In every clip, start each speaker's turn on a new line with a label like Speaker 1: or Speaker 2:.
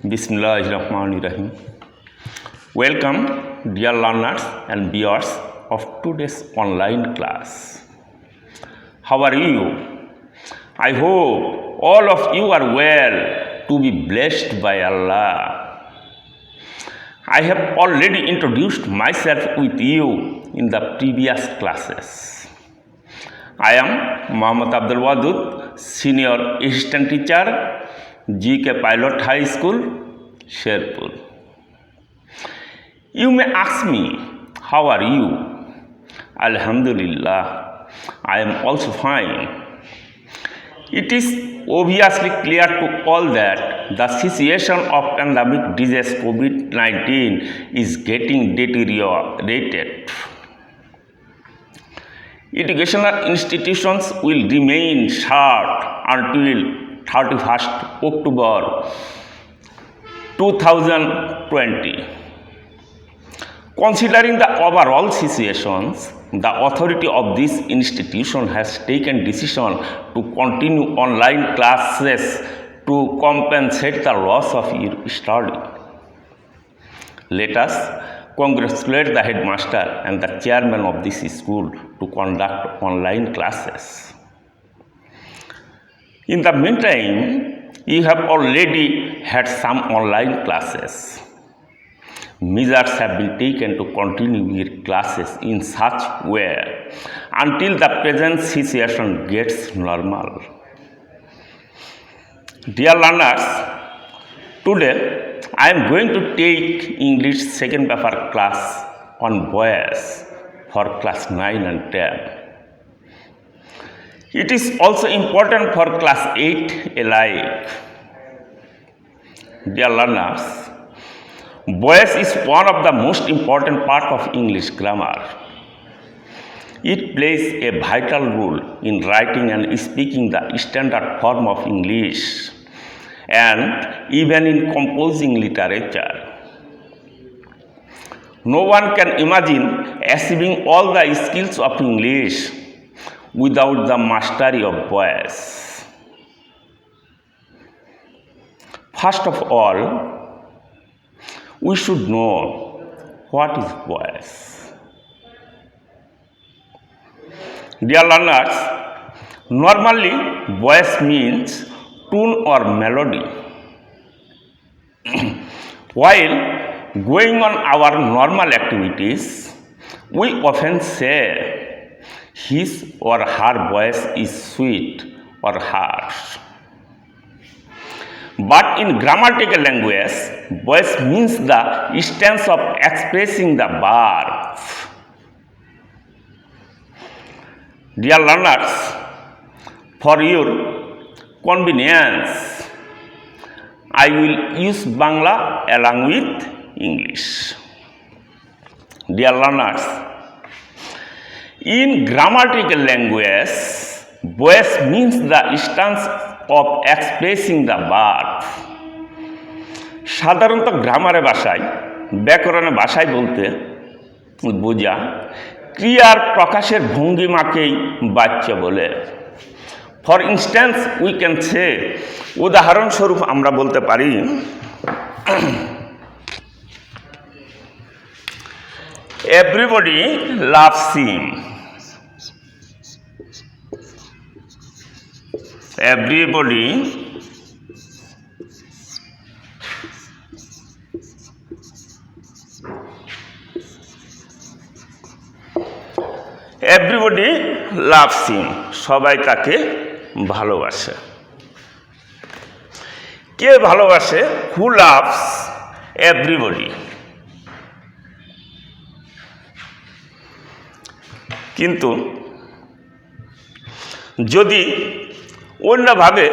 Speaker 1: Bismillahirrahmanirrahim. Welcome, dear learners and viewers of today's online class. How are you? I hope all of you are well to be blessed by Allah. I have already introduced myself with you in the previous classes. I am Mohammad Abdul Wadud, Senior Assistant Teacher, GK Pilot High School, Sherpur. You may ask me, how are you? Alhamdulillah, I am also fine. It is obviously clear to all that the situation of pandemic disease COVID-19 is getting deteriorated. Educational institutions will remain shut until 31st October 2020. Considering the overall situations, the authority of this institution has taken decision to continue online classes to compensate the loss of your study. Let us congratulate the headmaster and the chairman of this school to conduct online classes. In the meantime, you have already had some online classes. Measures have been taken to continue your classes in such way until the present situation gets normal. Dear learners, today I am going to take English second paper class on boys for class 9 and 10. It is also important for class 8 alike. Dear learners, boys is one of the most important part of English grammar. It plays a vital role in writing and speaking the standard form of English and even in composing literature. No one can imagine achieving all the skills of English without the mastery of boys. First of all, we should know what is voice. Dear learners, normally voice means tune or melody. While going on our normal activities, we often say his or her voice is sweet or harsh. But in grammatical language, voice means the stance of expressing the verb. Dear learners, for your convenience, I will use Bangla along with English. Dear learners, in grammatical language, voice means the stance of expressing the verb. সাধারণত গ্রামারে ভাষায় ব্যাকরণে ভাষায় বলতে বোঝা ক্রিয়ার প্রকাশের ভঙ্গিমাকেই বাচ্য বলে। For instance we can say, উদাহরণস্বরূপ আমরা বলতে পারি everybody loves him. Everybody loves him. সবাই তাকে ভালোবাসে। কে ভালোবাসে? Who loves everybody? কিন্তু যদি অন্যভাবে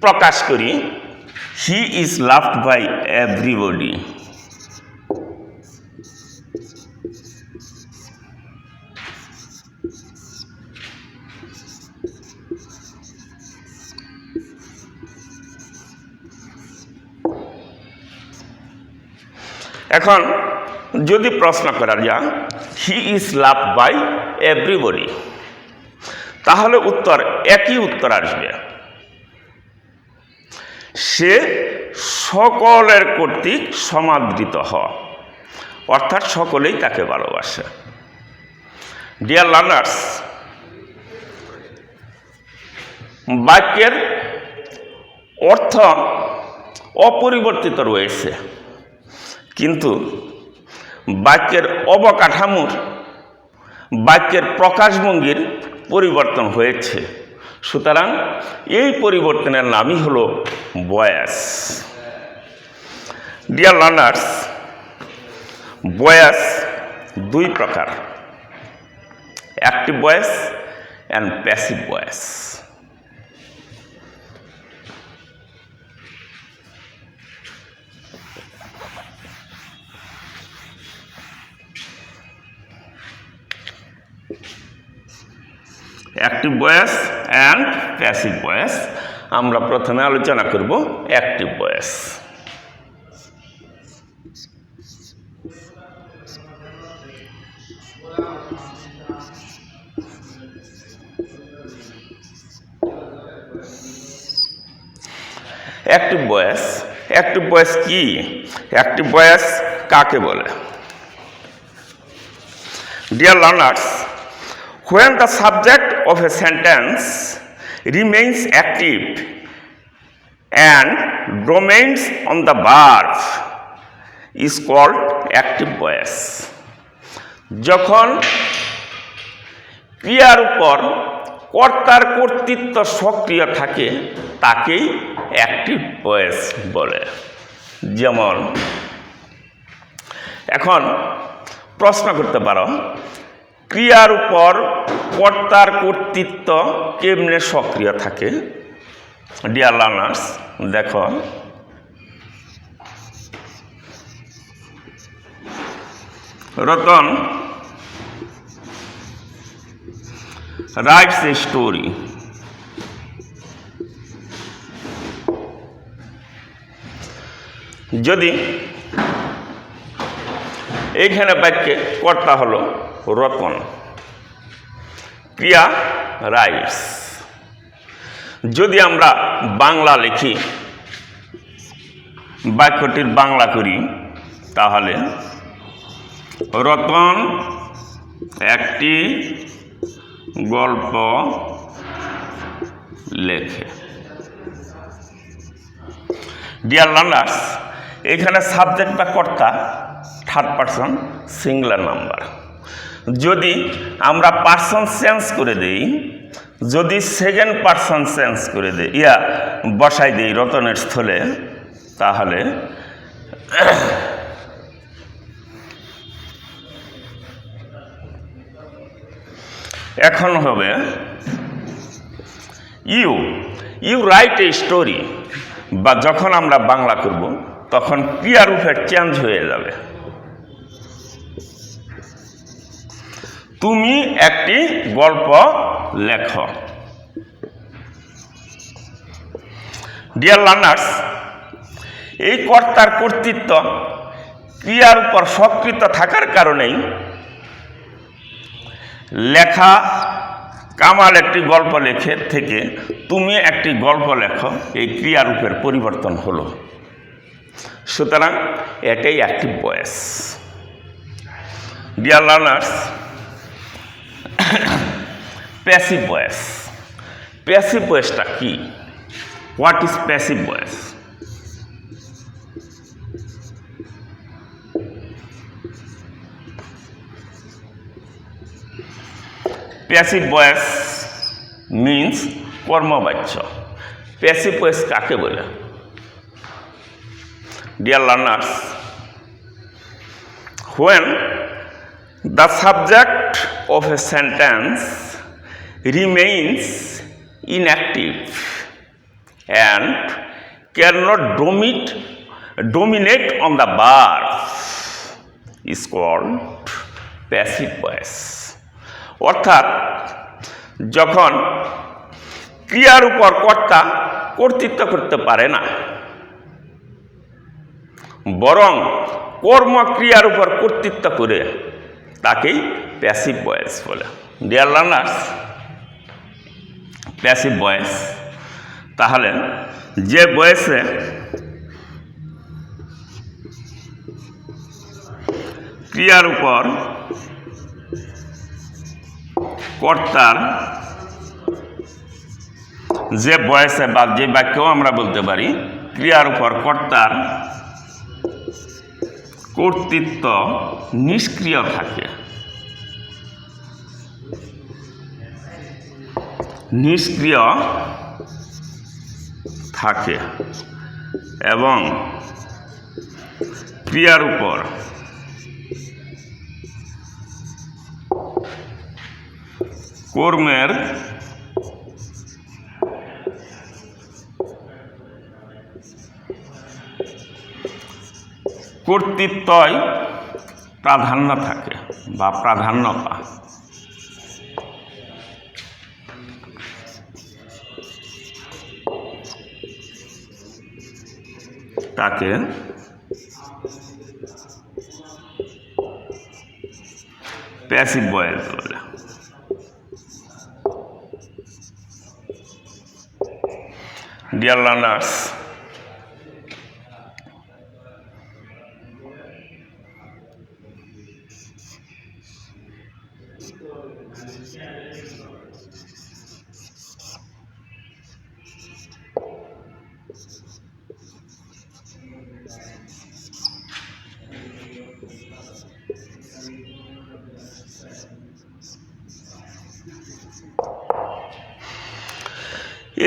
Speaker 1: প্রকাশ করি, he is loved by everybody. এখন যদি প্রশ্ন করা যায় he is loved by everybody, তাহলে উত্তর একই উত্তর আসবে। সে সকলের কর্তৃক সমাদৃত হওয়া, অর্থাৎ সকলেই তাকে ভালোবাসে। ডিয়ার লার্নার্স, বাক্যের অর্থ অপরিবর্তিত রয়েছে, কিন্তু বাক্যের অবকাঠামোর, বাক্যের প্রকাশভঙ্গির পরিবর্তন হয়েছে। সুতরাং এই পরিবর্তনের নামই হল ভয়েস। ডিয়ার লার্নার্স, ভয়েস দুই প্রকার, active voice and passive voice. Active voice and passive voice. আমরা প্রথমে আলোচনা করব active voice. Active voice, active voice কি? অ্যাক্টিভ ভয়েস কাকে বলে? Dear learners, when the subject of a sentence remains active and domains on the verb is called active voice. যখন ক্রিয়ার উপর কর্তার কর্তৃত্ব সক্রিয় থাকে তাকেই অ্যাক্টিভ ভয়েস বলে। যেমন এখন প্রশ্ন করতে পারো, ক্রিয়ার উপর কর্তার কর্তৃত্ব কেমনে সক্রিয় থাকে? ডিয়ার লার্নার্স, দেখো, রতন writes a story. যদি এইখানে বাক্যে কর্তা হলো রতন, ক্রিয়া রাইটস। যদি আমরা বাংলা লিখি, বাক্যটির বাংলা করি, তাহলে রতন একটি গল্প লেখে। ডিয়ার লার্নার্স, এখানে সাবজেক্ট বা কর্তা থার্ড পারসন সিঙ্গুলার নাম্বার। যদি আমরা পারসন চেঞ্জ করে দেই, যদি সেকেন্ড পারসন চেঞ্জ করে দেই, বসাই দিই রতনের স্থলে, তাহলে এখন হবে ইউ রাইট এ স্টোরি। বা যখন আমরা বাংলা করব তখন ক্রিয়ার রূপের চেঞ্জ হয়ে যাবে। তুমি একটি গল্প লেখো। ডিয়ার লার্নার্স, এই কর্তার কর্তৃত্ব ক্রিয়ার উপর সক্রিয় থাকার কারণেই লেখা কামাল একটি গল্প লেখে থেকে তুমি একটি গল্প লেখো, এই ক্রিয়ারূপের পরিবর্তন হলো। সুতরাং এটাই active voice. Dear learners, passive voice. Passive ভয়েসটা কি? What is passive voice? Passive voice means কর্মবাচ্য। প্যাসিভ ভয়েস কাকে বলে? Dear learners, when the subject of a sentence remains inactive and cannot dominate on the verb is called passive voice. অর্থাৎ যখন ক্রিয়ার উপর কর্তা কর্তৃত্ব করতে পারে না, বরং কর্মক্রিয়ার উপর কর্তৃত্ব করে, তাকেই প্যাসিভ ভয়েস বলে। ডিয়ার লার্নার্স, প্যাসিভ ভয়েস তাহলে যে ভয়েসে ক্রিয়ার উপর কর্তার যে বয়সে বা যে বাক্যও আমরা বলতে পারি ক্রিয়ার উপর কর্তার কর্তৃত্ব নিষ্ক্রিয় থাকে, নিষ্ক্রিয় থাকে এবং ক্রিয়ার উপর কর্মের কর্তৃত্বই প্রাধান্য থাকে বা প্রাধান্য পায়। তাকে প্যাসিভ ভয়েস বলে। Dear learners,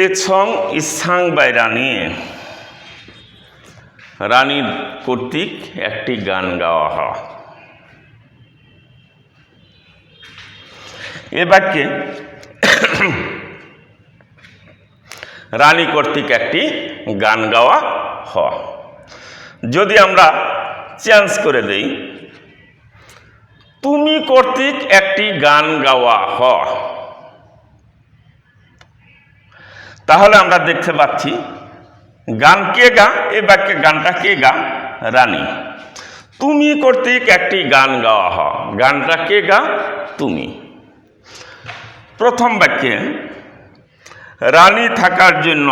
Speaker 1: a song is sung by Rani. রানীর কর্তৃক একটি গান গাওয়া হয়। এ বাক্যে রানী কর্তৃক একটি গান গাওয়া হয়। যদি আমরা চেঞ্জ করে দেই, তুমি কর্তৃক একটি গান গাওয়া হয়, তাহলে আমরা দেখতে পাচ্ছি গান কে গা, এ বাক্যে গানটা কে গা? রানী। তুমি কর্তৃক একটি গান গাওয়া হয়, গানটা কে গা? তুমি। প্রথম বাক্যে রানী থাকার জন্য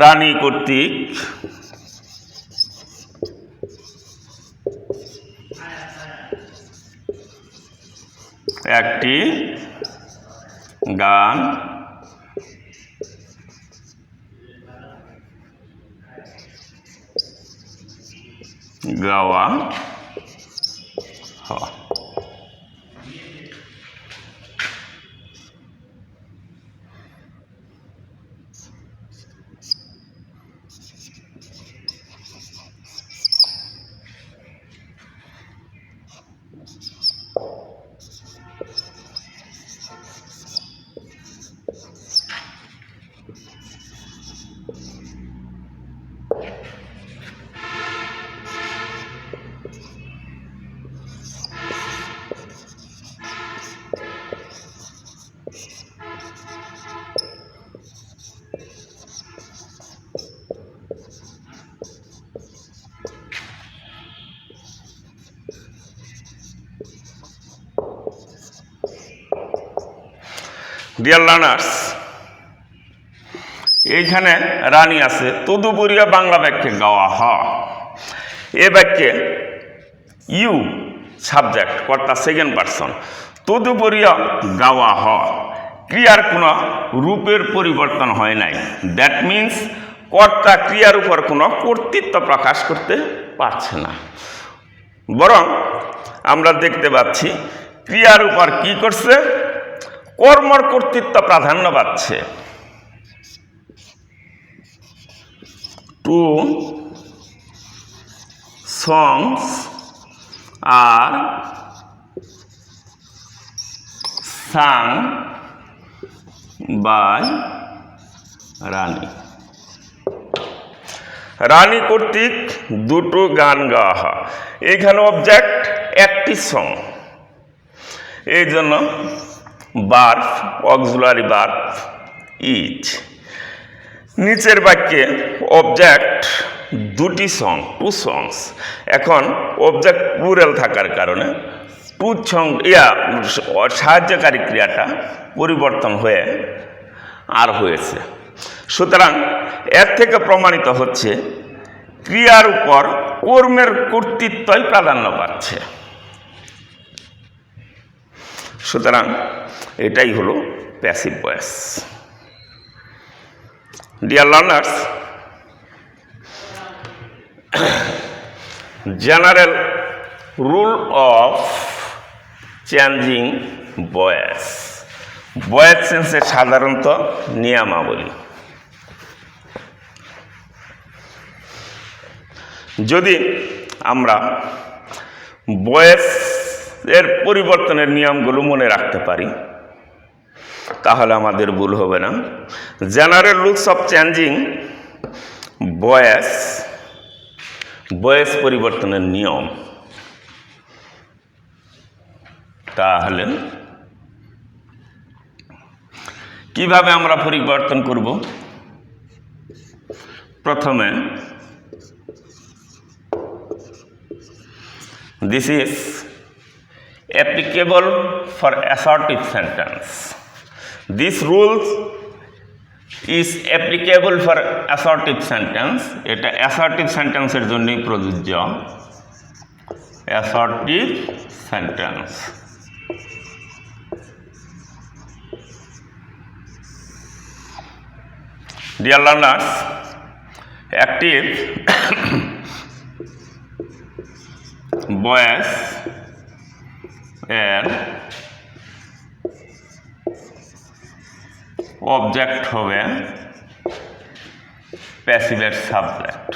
Speaker 1: রানী কর্তৃক একটি গান গাওয়া হয়। ডিয়ার লার্নার্স, এইখানে রানী আছে, তদুপরিও বাংলা বাক্যে গাওয়া হয়। এ বাক্যে ইউ সাবজেক্ট, কর্তা সেকেন্ড পারসন, তদুপরিও গাওয়া হয়, ক্রিয়ার কোনো রূপের পরিবর্তন হয় নাই। দ্যাট মিন্স কর্তা ক্রিয়ার উপর কোনো কর্তৃত্ব প্রকাশ করতে পারছে না, বরং আমরা দেখতে পাচ্ছি ক্রিয়ার উপর কি করছে? কর্মর কর্তৃত্ব প্রাধান্য পাচ্ছে। Two songs are sung by Rani. Rani কর্তৃক দুটো গান গাওয়া হয়। এখানে অবজেক্ট একটি সং, এই জন্য বার্ব, অক্সিলারি বার্ব ইজ। নিচের বাক্যে অবজেক্ট দুটি সং, টু সংস। এখন অবজেক্ট প্লুরাল থাকার কারণে টু সং সাহায্যকারী ক্রিয়াটা পরিবর্তন হয়ে আর হয়েছে। সুতরাং এর থেকে প্রমাণিত হচ্ছে ক্রিয়ার উপর কর্মের কর্তৃত্বই প্রাধান্য পাচ্ছে। সুতরাং এটাই হলো passive voice. Dear learners, general rule of changing voice, voice চেঞ্জের সাধারণত নিয়মাবলী। যদি আমরা ভয়েসের পরিবর্তনের নিয়মগুলো মনে রাখতে পারি তাহলে আমাদের ভুল হবে না। General rules of changing voice, voice পরিবর্তনের নিয়ম। তাহলে কিভাবে আমরা পরিবর্তন করব? প্রথমে this is applicable for assertive sentence. This rule is applicable for assertive sentence. এটা assertive sentence এর জন্যই প্রযোজ্য। assertive sentence, dear learners, active voice এর অবজেক্ট হবে প্যাসিভের সাবজেক্ট।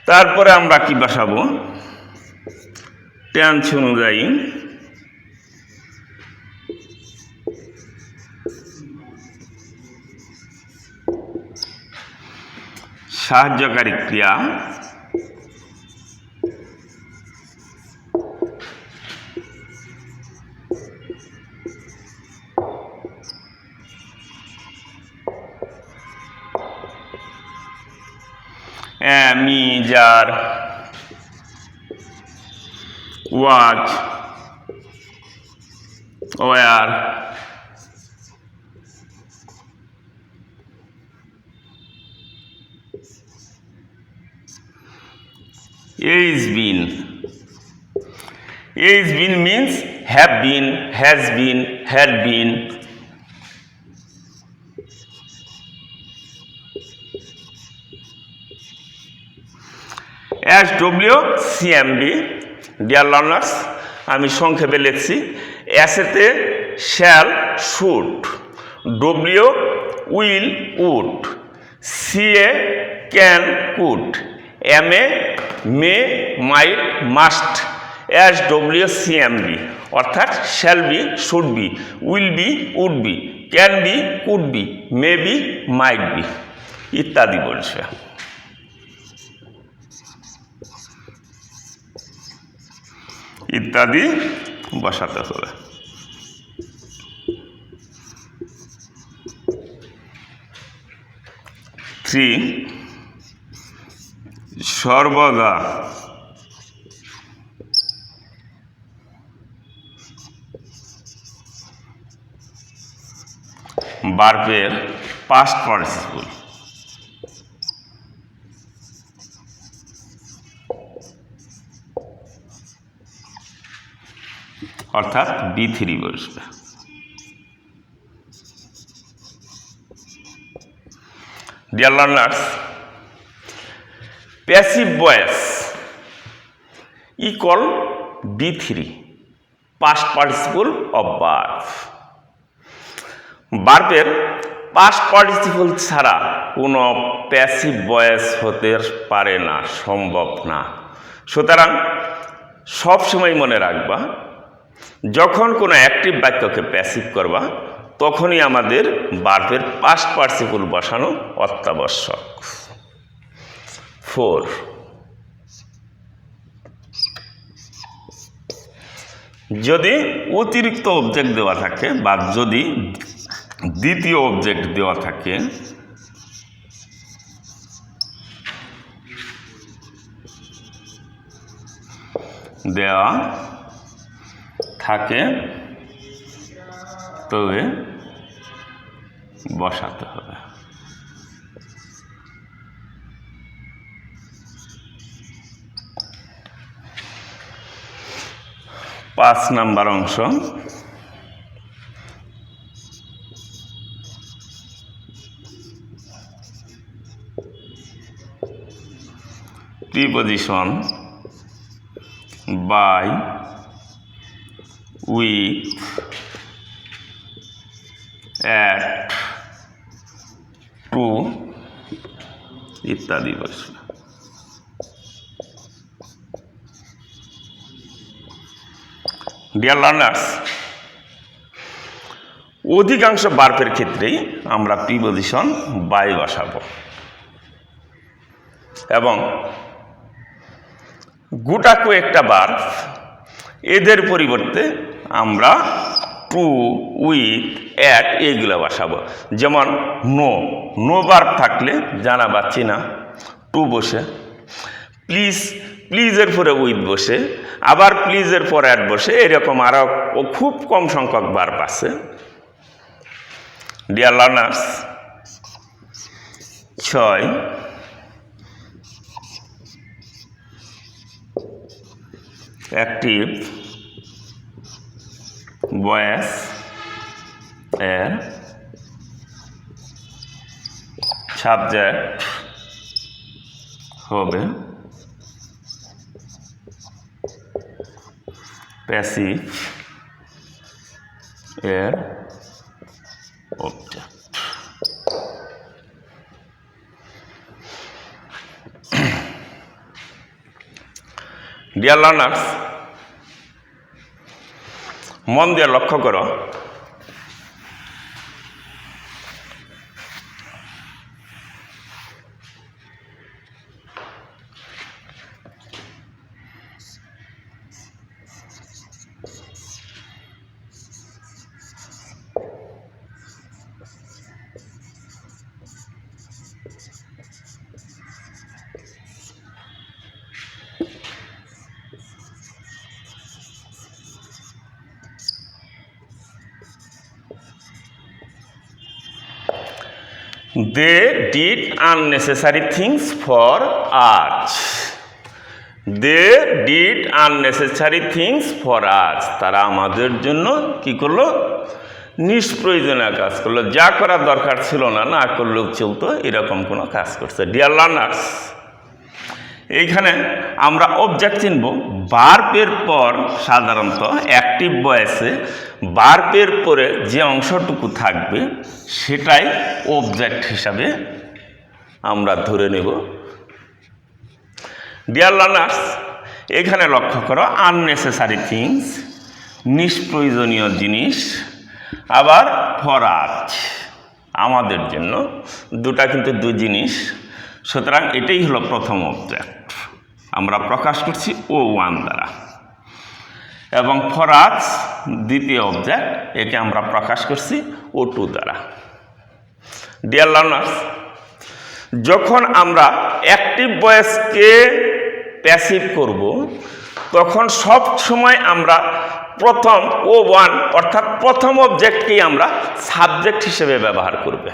Speaker 1: তারপরে আমরা কি বসাবো? টেন্স অনুযায়ী সাহায্যকারী ক্রিয়া, যার ওয়াজ, war, is been. Is been means have been, has been, had been. SWCMB, dear learners, আমি সংক্ষেপে লিখছি। এসেতে shall, should, W will, would, CA can, could, MA may, might, must, SWCMB অর্থাৎ shall be, should be, will be, would be, can be, could be, may be, might be ইত্যাদি বলছে। ইত্যাদি বসাতে হবে। 3 সর্বদা ভার্বের পাস্ট পার্টিসিপল অর্থাৎ B3 বসবে। Dear learners, passive voice equal B3 past participle of verb. ভার্বের পাস্ট পার্টিসিপল ছাড়া কোনো প্যাসিভ ভয়েস হতে পারে না, সম্ভব না। সুতরাং সবসময় মনে রাখবা, যখন কোনো অ্যাক্টিভ বাক্যকে প্যাসিভ করবা তখনই আমাদের ভার্বের পাস্ট পার্টিসিপল বসানো অত্যাবশ্যক। 4 যদি অতিরিক্ত অবজেক্ট দেওয়া থাকে বা যদি দ্বিতীয় অবজেক্ট দেওয়া থাকে তবে বসাতে হবে। 5 নাম্বার অংশ preposition by with at to ইত্যাদি বসবে। ডিয়ার লার্নার্স, অধিকাংশ বার্বের ক্ষেত্রেই আমরা প্রিপজিশন বাই বসাবো এবং গোটা কয়েকটা বার্ব এদের পরিবর্তে আমরা টু উইথ অ্যাট এইগুলো বসাবো। যেমন নো, নো বার্ব থাকলে জানা পাচ্ছি না টু বসে, প্লিজ, প্লিজের পরে উইথ বসে, আবার প্লিজের পর অ্যাট বসে, এরকম আরও খুব কম সংখ্যক বার্ব আছে। ডিয়ার লার্নার্স, 6 অ্যাক্টিভ ভয়েস এর সাবজেক্ট হবে প্যাসিভ এর অবজেক্ট। ডিয়ার লার্নার্স, মন দিয়ে লক্ষ্য করো, they did unnecessary things for us. They did unnecessary things for us. তারা আমাদের জন্য কি করলো? নিষ্প্রয়োজনীয় কাজ করলো, যা করার দরকার ছিল না, না করলেও চলতো, এরকম কোনো কাজ করছে। ডিয়ার লার্নার্স, এইখানে আমরা অবজেক্ট চিনব। বার্বের পর সাধারণত অ্যাক্টিভ ভয়েসে বার্বের পরে যে অংশটুকু থাকবে সেটাই অবজেক্ট হিসাবে আমরা ধরে নেব। ডিয়ার লার্নার্স, এখানে লক্ষ্য করো, আননেসেসারি থিংস নিষ্প্রয়োজনীয় জিনিস, আবার ফর আস আমাদের জন্য, দুটা কিন্তু দুই জিনিস। সুতরাং এটাই হলো প্রথম অবজেক্ট, আমরা প্রকাশ করছি O1 দ্বারা, এবং ফর আস দ্বিতীয় অবজেক্ট, একে আমরা প্রকাশ করছি O2 দ্বারা। ডিয়ার লার্নার্স, যখন আমরা অ্যাক্টিভ ভয়েসকে প্যাসিভ করব তখন সব সময় আমরা প্রথম O1 অর্থাৎ প্রথম অবজেক্টকেই আমরা সাবজেক্ট হিসেবে ব্যবহার করবে।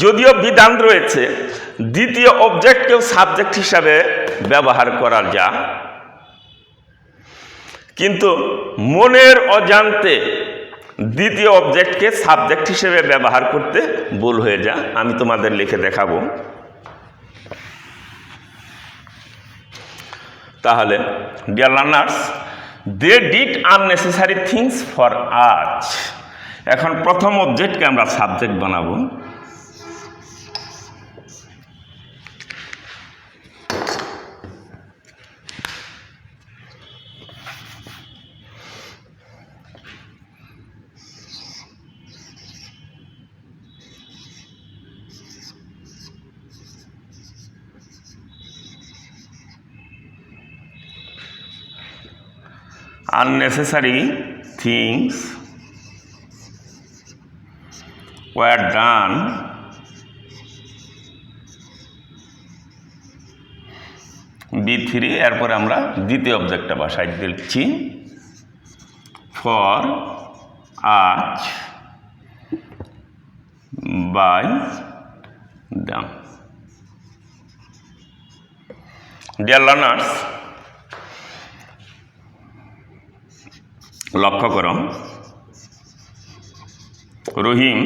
Speaker 1: যদিও বিধান রয়েছে দ্বিতীয় অবজেক্টকেও সাবজেক্ট হিসাবে ব্যবহার করা যায়, কিন্তু মনের অজান্তে দ্বিতীয় অবজেক্টকে সাবজেক্ট হিসেবে ব্যবহার করতে ভুল হয়ে যায়। আমি তোমাদের লিখে দেখাবো। তাহলে dear learners, they did unnecessary things for us. এখন প্রথম অবজেক্টকে আমরা সাবজেক্ট বানাবো। Unnecessary things were done B3, এরপরে আমরা দ্বিতীয় অবজেক্টটা বসাই দিচ্ছি ফর আজ বাই দ্যাম। ডিয়ার লার্নার্স, লক্ষ্য করো রহিম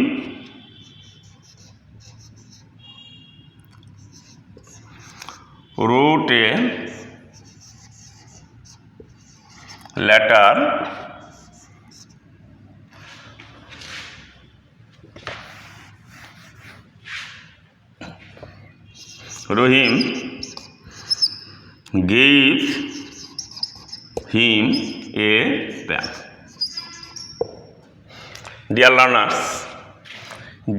Speaker 1: wrote a letter Rohim gave him a pen. Dear learners,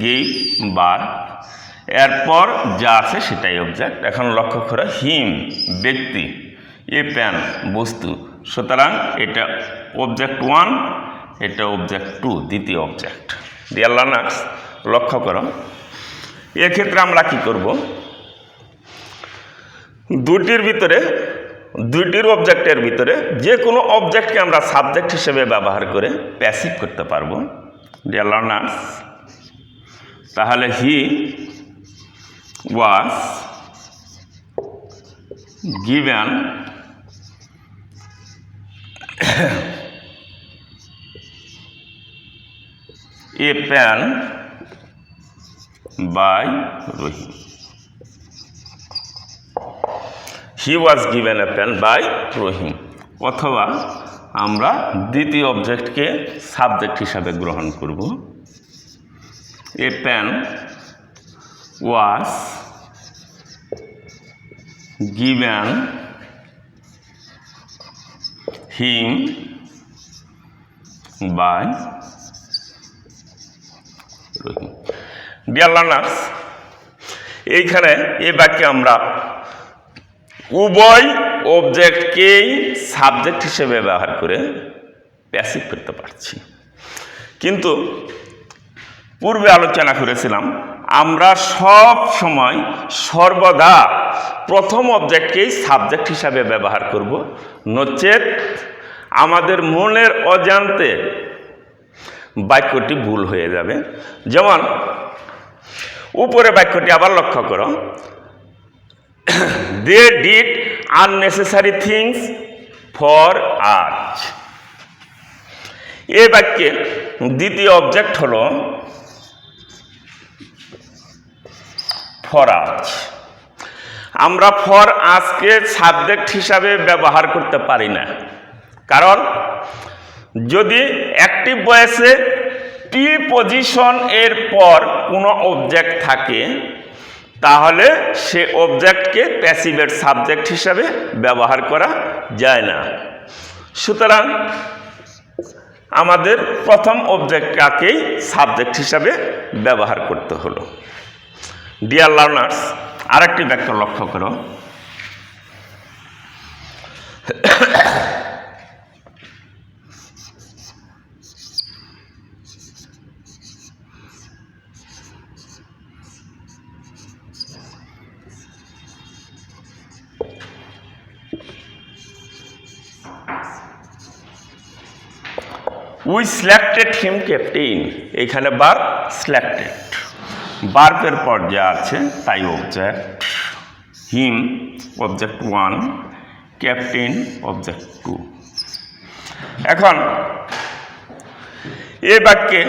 Speaker 1: give verb এরপর যা আছে সেটাই অবজেক্ট। এখন লক্ষ্য করো হিম ব্যক্তি, এ প্যান বস্তু, সুতরাং এটা অবজেক্ট 1, এটা অবজেক্ট 2, দ্বিতীয় অবজেক্ট। ডিয়ার লার্নার্স লক্ষ্য করো এক্ষেত্রে আমরা কি করব, দুইটির অবজেক্টের ভিতরে যে কোনো অবজেক্টকে আমরা সাবজেক্ট হিসেবে ব্যবহার করে প্যাসিভ করতে পারবো। ডিয়ার লার্নার্স তাহলে হি was given a pen by Rohim. He was given a pen by Rohim. অথবা আমরা দ্বিতীয় অবজেক্টকে সাবজেক্ট হিসাবে গ্রহণ করব। A pen was given him by Rohim. Dear learners, এইখানে এই বাক্যে আমরা উভয় অবজেক্টকেই সাবজেক্ট হিসেবে ব্যবহার করে প্যাসিভ করতে পারছি, কিন্তু পূর্বে আলোচনা করেছিলাম আমরা সব সময় সর্বদা প্রথম অবজেক্টকেই সাবজেক্ট হিসাবে ব্যবহার করব, নচেত আমাদের মনের অজান্তে বাক্যটি ভুল হয়ে যাবে। যেমন উপরে বাক্যটি আবার লক্ষ্য করো, they did unnecessary things for us. এই বাক্যে দ্বিতীয় অবজেক্ট হলো ফর আজ। আমরা ফর আজকে সাবজেক্ট হিসাবে ব্যবহার করতে পারি না, কারণ যদি অ্যাক্টিভ ভয়েসে প্রিপজিশন এর পর কোনো অবজেক্ট থাকে তাহলে সে অবজেক্টকে প্যাসিভের সাবজেক্ট হিসাবে ব্যবহার করা যায় না। সুতরাং আমাদের প্রথম অবজেক্টটাকেই সাবজেক্ট হিসাবে ব্যবহার করতে হলো। ডিয়ার লার্নার্স আরেকটি বাক্য লক্ষ্য করো, উই সিলেক্টেড হিম ক্যাপ্টেন। এখানে ভার্ব সিলেক্টেড, ভার্বের পর যা আছে তাই object, him object 1, captain object 2। এখন এই বাক্যে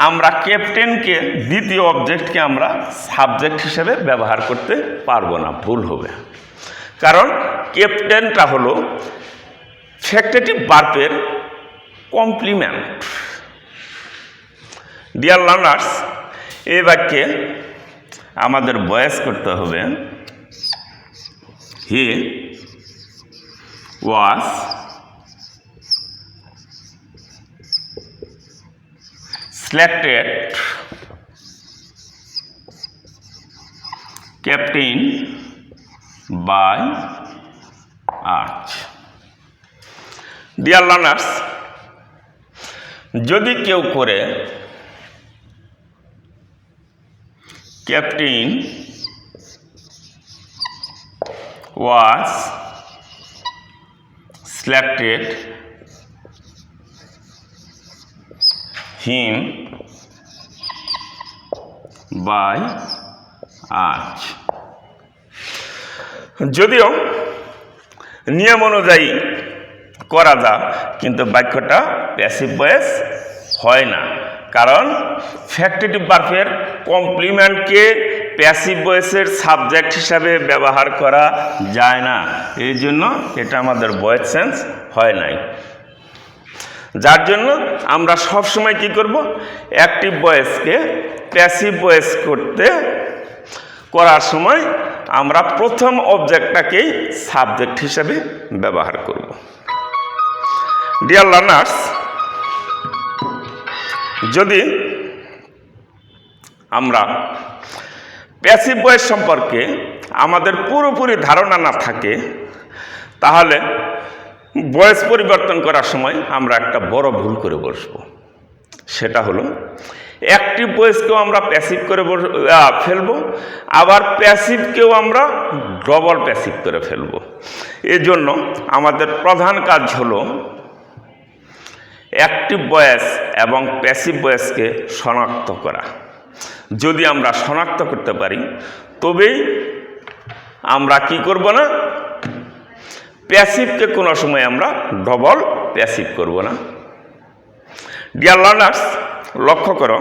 Speaker 1: আমরা ক্যাপ্টেনকে দ্বিতীয় অবজেক্টকে আমরা সাবজেক্ট হিসেবে ব্যবহার করতে পারবো না, ভুল হবে, কারণ ক্যাপ্টেনটা হলো ফ্যাক্টরেটিভ ভার্বের কমপ্লিমেন্ট। ডিয়ার লার্নার্স এই বাক্যে আমাদের ভয়েস করতে হবে he was selected captain by us. Dear learners যদি কেউ করে captain was selected him by us, যদিও নিয়ম অনুযায়ী করা যায়, কিন্তু বাক্যটা প্যাসিভ ভয়েস হয় না, কারণ ফ্যাক্টিটিভ ভার্বের কমপ্লিমেন্টকে প্যাসিভ ভয়েসের সাবজেক্ট হিসাবে ব্যবহার করা যায় না, এই জন্য এটা আমাদের ভয়েস চেঞ্জ হয় নাই। যার জন্য আমরা সবসময় কি করব, অ্যাক্টিভ ভয়েসকে প্যাসিভ ভয়েস করার সময় আমরা প্রথম অবজেক্টটাকেই সাবজেক্ট হিসাবে ব্যবহার করব। ডিয়ার লার্নার্স, যদি আমরা প্যাসিভ ভয়েস সম্পর্কে আমাদের পুরোপুরি ধারণা না থাকে, তাহলে ভয়েস পরিবর্তন করার সময় আমরা একটা বড় ভুল করে বসব। সেটা হলো অ্যাক্টিভ ভয়েসকেও আমরা প্যাসিভ করে ফেলবো, আবার প্যাসিভকেও আমরা ডবল প্যাসিভ করে ফেলবো। এজন্য আমাদের প্রধান কাজ হলো অ্যাক্টিভ ভয়েস এবং প্যাসিভ ভয়েসকে শনাক্ত করা। যদি আমরা শনাক্ত করতে পারি, তবেই আমরা কি করব না, প্যাসিভকে কোনো সময় আমরা ডবল প্যাসিভ করব না। ডিয়ার লার্নার্স, লক্ষ্য করো,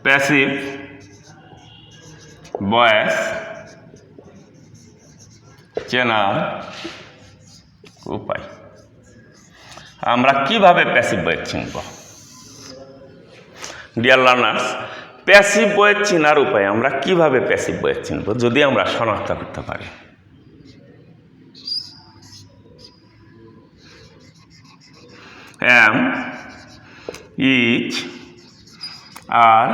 Speaker 1: প্যাসিভ ভয়েস চেনার উপায়। আমরা কিভাবে প্যাসিভ ভয়েস চিনব? ডিয়ার লার্নার্স, প্যাসিভ ভয়েস চেনার উপায় আমরা কিভাবে প্যাসিভ ভয়েস চিনব, যদি আমরা শনাক্ত করতে পারি। am, is, are,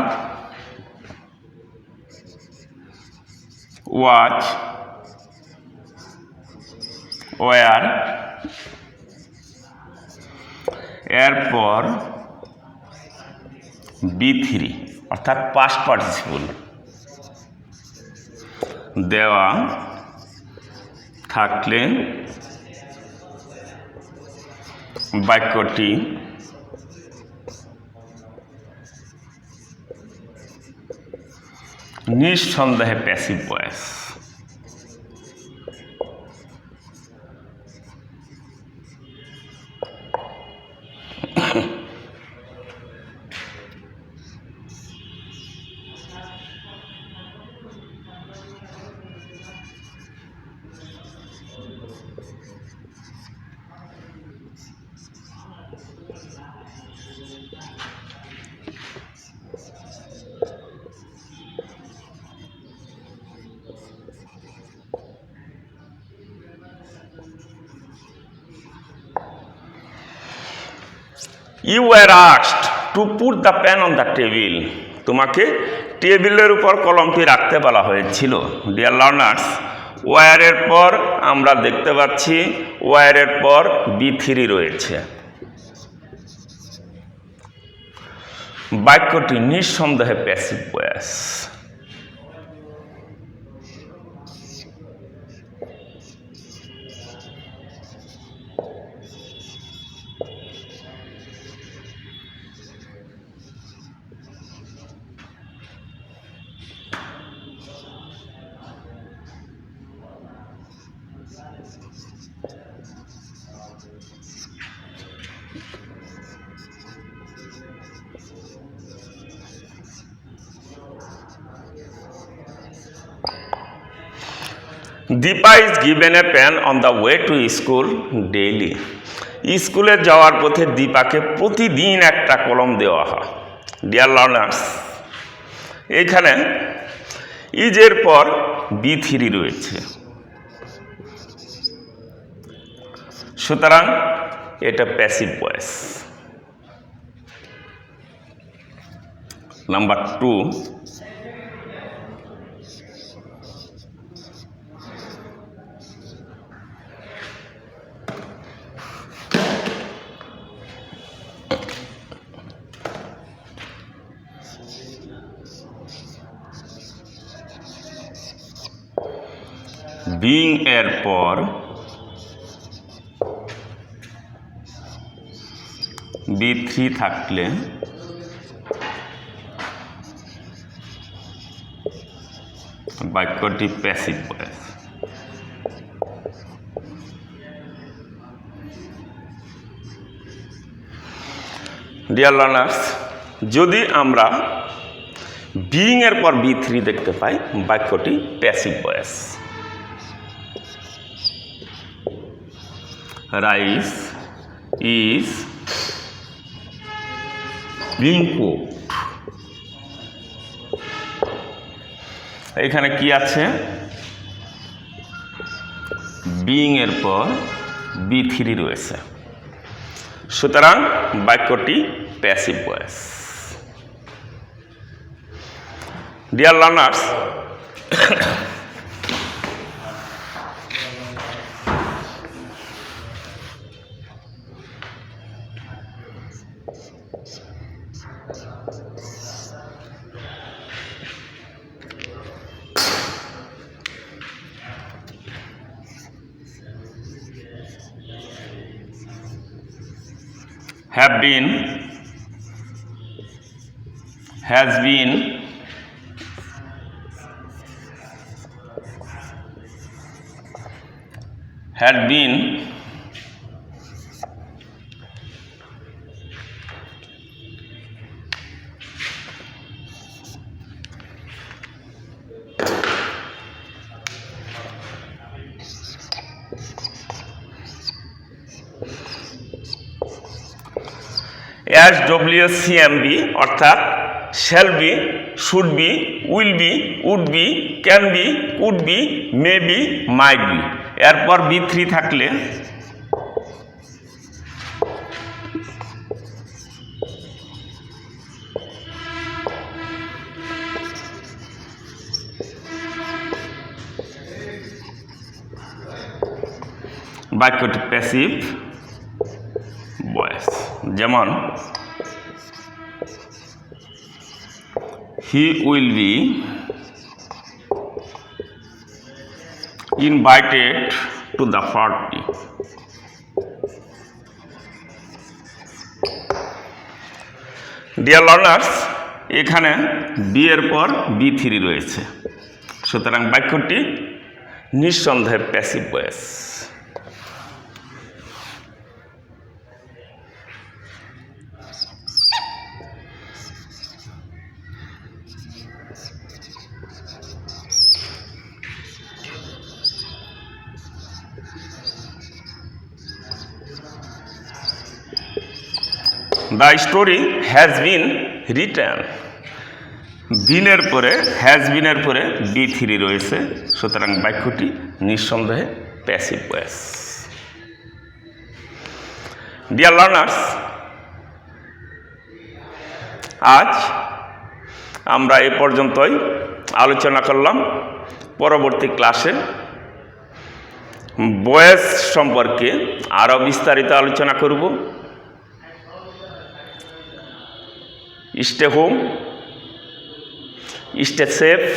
Speaker 1: was, were, এরপর B3 অর্থাৎ পাস্ট পার্টিসিপল দেওয়া থাকলে বাক্যটি নিঃসন্দেহে passive voice. You were asked to put the pen on the table. তোমাকে টেবিলের উপর কলমটি রাখতে বলা হয়েছিল। ডিয়ার লার্নার্স, ওয়ারের পর আমরা দেখতে পাচ্ছি ওয়ারের পর B3 রয়েছে। বাক্যটি নিঃসন্দেহে passive voice. Deepa is given a pen on the way to school daily. স্কুলে যাওয়ার পথে দীপাকে প্রতিদিন একটা কলম দেওয়া হয়। ডিয়ার লার্নার্স, এইখানে ইজের পর B3 রয়েছে, সুতরাং এটা প্যাসিভ ভয়েস। নাম্বার 2, বিং এর পর B3 থাকলে বাক্যটি প্যাসিভ ভয়েস। ডিয়ার লার্নার্স, যদি আমরা বিং এর পর B3 দেখতে পাই, বাক্যটি passive voice. Rice is being cooked. এখানে কি আছে? বিং এর পর B3 রয়েছে, সুতরাং বাক্যটি passive voice. Dear learners, have been, has been, had been, SWCMB অর্থাৎ shall be, should be, will be, would be, can be, could be, may be, might be. এরপর B3 থাকলে বাক্যটি প্যাসিভ ভয়েস। যেমন he will be invited to the party. Dear learners, এখানে be এর পর B3 রয়েছে, সুতরাং বাক্যটি নিঃসন্দেহে passive voice. The story has been written. বিনের পরে, হ্যাজ বিনের পরে B3 রয়েছে, সুতরাং বাক্যটি নিঃসন্দেহে প্যাসিভ ভয়েস। ডিয়ার লার্নার্স, আজ আমরা এ পর্যন্তই আলোচনা করলাম। পরবর্তী ক্লাসে ভয়েস সম্পর্কে আরও বিস্তারিত আলোচনা করব। Stay home, stay safe.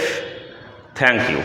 Speaker 1: Thank you.